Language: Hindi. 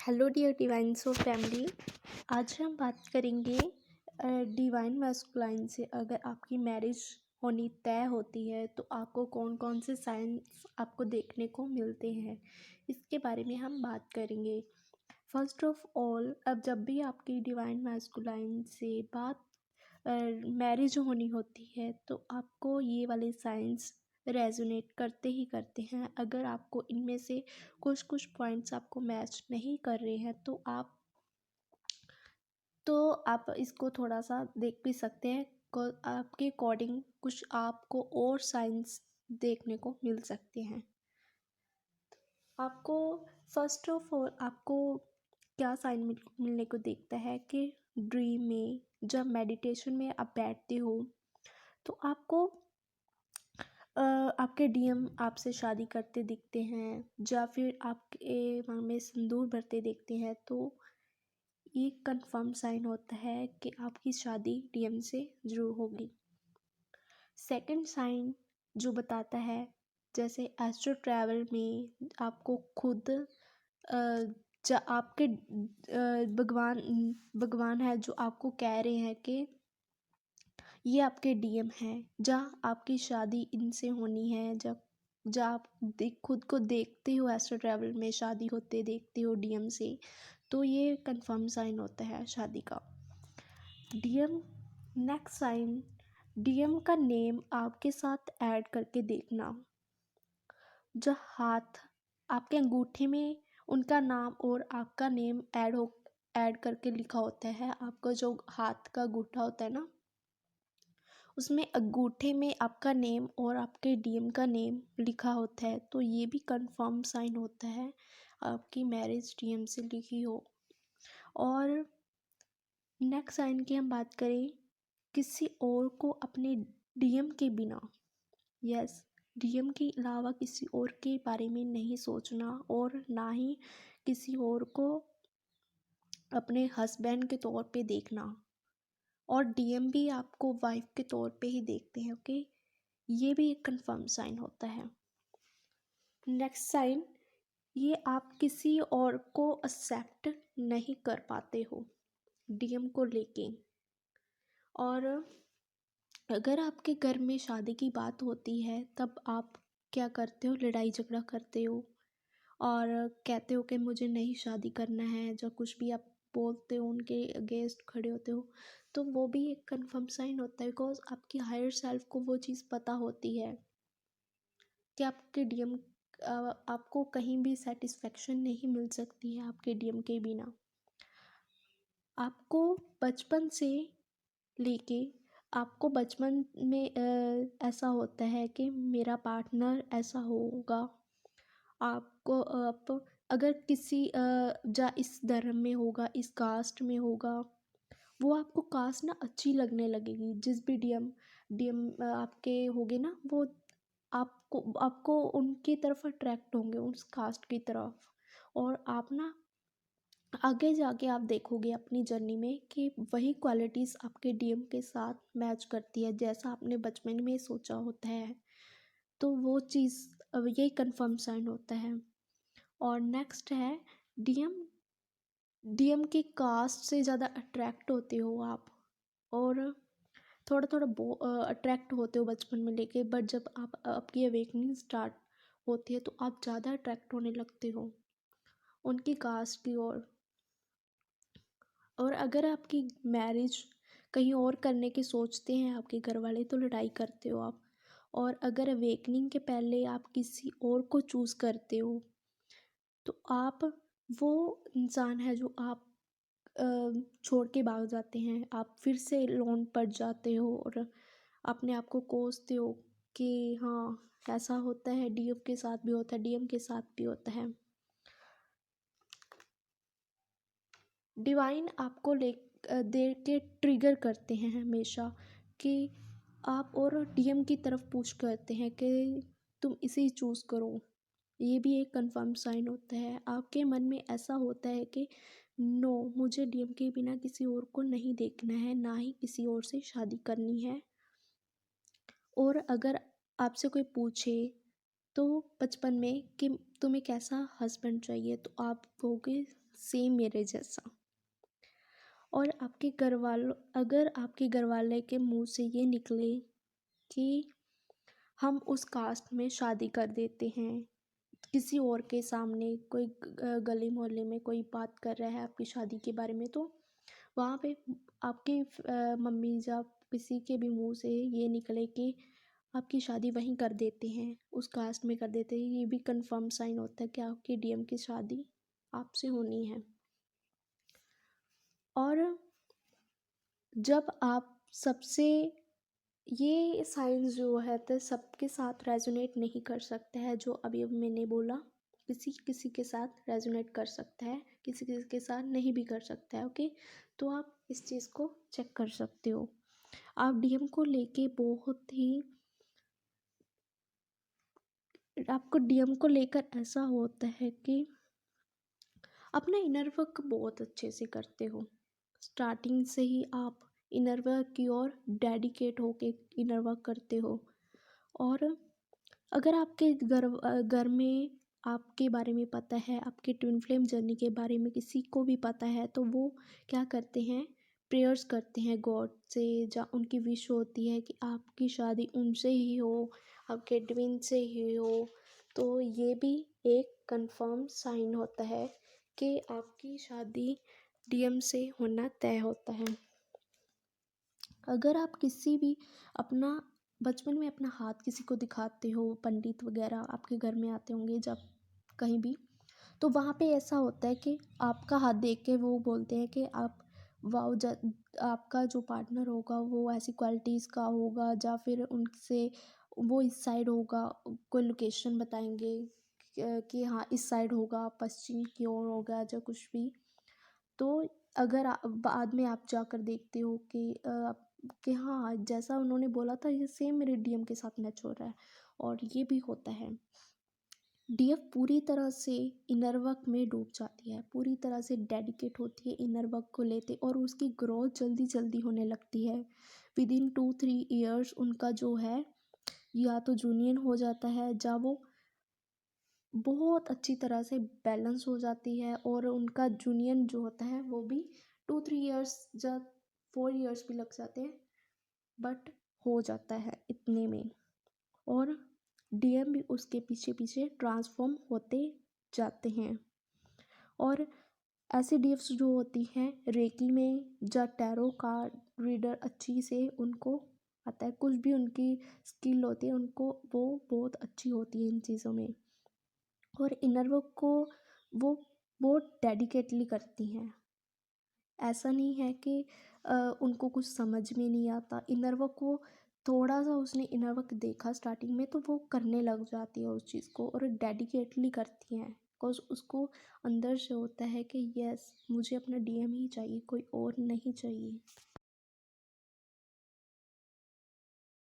Hello dear divine soul family. आज हम बात करेंगे डिवाइन मैस्कुलाइन से अगर आपकी मैरिज होनी तय होती है तो आपको कौन कौन से साइंस आपको देखने को मिलते हैं, इसके बारे में हम बात करेंगे। फर्स्ट ऑफ ऑल, अब जब भी आपकी डिवाइन मैस्कुलाइन से बात मैरिज होनी होती है तो आपको ये वाले साइंस रेजोनेट करते ही करते हैं। अगर आपको इनमें से कुछ कुछ पॉइंट्स आपको मैच नहीं कर रहे हैं तो आप इसको थोड़ा सा देख भी सकते हैं। आपके अकॉर्डिंग कुछ आपको और साइंस देखने को मिल सकते हैं। आपको फर्स्ट ऑफ ऑल आपको क्या साइन मिलने को देखता है कि ड्रीम में जब मेडिटेशन में आप बैठते हो तो आपको आपके डीएम आपसे शादी करते दिखते हैं या फिर आपके मांग में सिंदूर भरते दिखते हैं, तो ये कंफर्म साइन होता है कि आपकी शादी डीएम से ज़रूर होगी। सेकंड साइन जो बताता है, जैसे एस्ट्रो ट्रैवल में आपको खुद आपके भगवान है जो आपको कह रहे हैं कि ये आपके डीएम हैं, जहाँ आपकी शादी इनसे होनी है। जब आप खुद को देखते हो एस्ट्रो ट्रैवल में शादी होते देखते हो डीएम से, तो ये कंफर्म साइन होता है शादी का। डीएम नेक्स्ट साइन, डीएम का नेम आपके साथ ऐड करके देखना। जो हाथ आपके अंगूठे में उनका नाम और आपका नेम ऐड करके लिखा होता है। आपका जो हाथ का अंगूठा होता है ना, उसमें अंगूठे में आपका नेम और आपके डीएम का नेम लिखा होता है, तो ये भी कंफर्म साइन होता है आपकी मैरिज डीएम से लिखी हो। और नेक्स्ट साइन की हम बात करें, किसी और को अपने डीएम के बिना, यस, डीएम के अलावा किसी और के बारे में नहीं सोचना और ना ही किसी और को अपने हस्बैंड के तौर पे देखना। और डीएम भी आपको वाइफ के तौर पे ही देखते हैं, ओके। ये भी एक कंफर्म साइन होता है। नेक्स्ट साइन, ये आप किसी और को एक्सेप्ट नहीं कर पाते हो डीएम को लेके। और अगर आपके घर में शादी की बात होती है तब आप क्या करते हो, लड़ाई झगड़ा करते हो और कहते हो कि मुझे नहीं शादी करना है, जो कुछ भी आप बोलते हो उनके अगेंस्ट खड़े होते हो, तो वो भी एक कंफर्म साइन होता है। बिकॉज आपकी हायर सेल्फ को वो चीज़ पता होती है कि आपके डीएम आपको कहीं भी सेटिस्फेक्शन नहीं मिल सकती है आपके डीएम के बिना। आपको बचपन से लेके आपको बचपन में ऐसा होता है कि मेरा पार्टनर ऐसा होगा। आपको आप अगर किसी जा इस धर्म में होगा, इस कास्ट में होगा, वो आपको कास्ट ना अच्छी लगने लगेगी। जिस भी डीएम डीएम आपके होगे ना, वो आपको आपको उनकी तरफ अट्रैक्ट होंगे, उस कास्ट की तरफ। और आप ना आगे जाके आप देखोगे अपनी जर्नी में कि वही क्वालिटीज़ आपके डीएम के साथ मैच करती है, जैसा आपने बचपन में सोचा होता है, तो वो चीज़ अब यही कंफर्म साइन होता है। और नेक्स्ट है, डीएम डीएम की कास्ट से ज़्यादा अट्रैक्ट होते हो आप, और थोड़ा थोड़ा अट्रैक्ट होते हो बचपन में लेके, बट जब आपकी अवेकनिंग स्टार्ट होती है तो आप ज़्यादा अट्रैक्ट होने लगते हो उनकी कास्ट की ओर। और अगर आपकी मैरिज कहीं और करने की सोचते हैं आपके घर वाले, तो लड़ाई करते हो आप। और अगर अवेकनिंग के पहले आप किसी और को चूज़ करते हो तो आप वो इंसान है जो आप छोड़ के भाग जाते हैं। आप फिर से लोन पड़ जाते हो और अपने आप को कोसते हो कि हाँ, ऐसा होता है, डीएम के साथ भी होता है, डीएम के साथ भी होता है। डिवाइन आपको देर के ट्रिगर करते हैं हमेशा कि आप, और डीएम की तरफ पुश करते हैं कि तुम इसे चूज़ करो। ये भी एक कंफर्म साइन होता है। आपके मन में ऐसा होता है कि नो, मुझे डीएम के बिना किसी और को नहीं देखना है, ना ही किसी और से शादी करनी है। और अगर आपसे कोई पूछे तो बचपन में कि तुम्हें कैसा हस्बैंड चाहिए, तो आप कहोगे सेम मेरे जैसा। और आपके घर वालों अगर आपके घर वाले के मुंह से ये निकले कि हम उस कास्ट में शादी कर देते हैं, किसी और के सामने कोई गली मोहल्ले में कोई बात कर रहा है आपकी शादी के बारे में, तो वहाँ पे आपकी मम्मी जब किसी के भी मुंह से ये निकले कि आपकी शादी वहीं कर देते हैं, उस कास्ट में कर देते हैं, ये भी कंफर्म साइन होता है कि आपकी डीएम की शादी आपसे होनी है। और जब आप सबसे ये साइंस जो है तो सबके साथ रेजोनेट नहीं कर सकता है, जो अभी मैंने बोला, किसी किसी के साथ रेजोनेट कर सकता है, किसी किसी के साथ नहीं भी कर सकता है। ओके, तो आप इस चीज़ को चेक कर सकते हो। आप डीएम को लेके बहुत ही आपको डीएम को लेकर ऐसा होता है कि अपना इनर वर्क बहुत अच्छे से करते हो। स्टार्टिंग से ही आप इनर वर्क की ओर डेडिकेट होके इनर वर्क करते हो। और अगर आपके घर में आपके बारे में पता है, आपके ट्विन फ्लेम जर्नी के बारे में किसी को भी पता है, तो वो क्या करते हैं, प्रेयर्स करते हैं गॉड से, जहाँ उनकी विश होती है कि आपकी शादी उनसे ही हो, आपके ट्विन से ही हो। तो ये भी एक कंफर्म साइन होता है कि आपकी शादी डीएम से होना तय होता है। अगर आप किसी भी अपना बचपन में अपना हाथ किसी को दिखाते हो, पंडित वगैरह आपके घर में आते होंगे जब कहीं भी, तो वहाँ पे ऐसा होता है कि आपका हाथ देख के वो बोलते हैं कि आप वाओ, आपका जो पार्टनर होगा वो ऐसी क्वालिटीज़ का होगा, या फिर उनसे वो इस साइड होगा, कोई लोकेशन बताएंगे कि हाँ इस साइड होगा, पश्चिम की ओर होगा, या कुछ भी। तो अगर बाद में आप जाकर देखते हो कि हाँ जैसा उन्होंने बोला था ये सेम मेरे डीएम के साथ मैच हो रहा है, और ये भी होता है। डीएफ पूरी तरह से इनर वर्क में डूब जाती है, पूरी तरह से डेडिकेट होती है इनर वर्क को लेते, और उसकी ग्रोथ जल्दी जल्दी होने लगती है। विद इन 2-3 ईयर्स उनका जो है या तो जूनियन हो जाता है, जहाँ वो बहुत अच्छी तरह से बैलेंस हो जाती है, और उनका जूनियन जो होता है वो भी 2-3 ईयर्स या 4 ईयर्स भी लग जाते हैं, बट हो जाता है इतने में। और डीएम भी उसके पीछे पीछे ट्रांसफॉर्म होते जाते हैं। और ऐसे डीएफ्स जो होती हैं रेकी में, या टैरो कार्ड रीडर अच्छी से उनको आता है, कुछ भी उनकी स्किल होती है उनको, वो बहुत अच्छी होती है इन चीज़ों में। और इनर वर्क को वो बहुत डेडिकेटली करती हैं। ऐसा नहीं है कि उनको कुछ समझ में नहीं आता। इनर वर्क को थोड़ा सा उसने इनर वर्क देखा स्टार्टिंग में, तो वो करने लग जाती है उस चीज़ को, और डेडिकेटली करती हैं, बिकॉज उसको अंदर से होता है कि यस मुझे अपना डीएम ही चाहिए, कोई और नहीं चाहिए।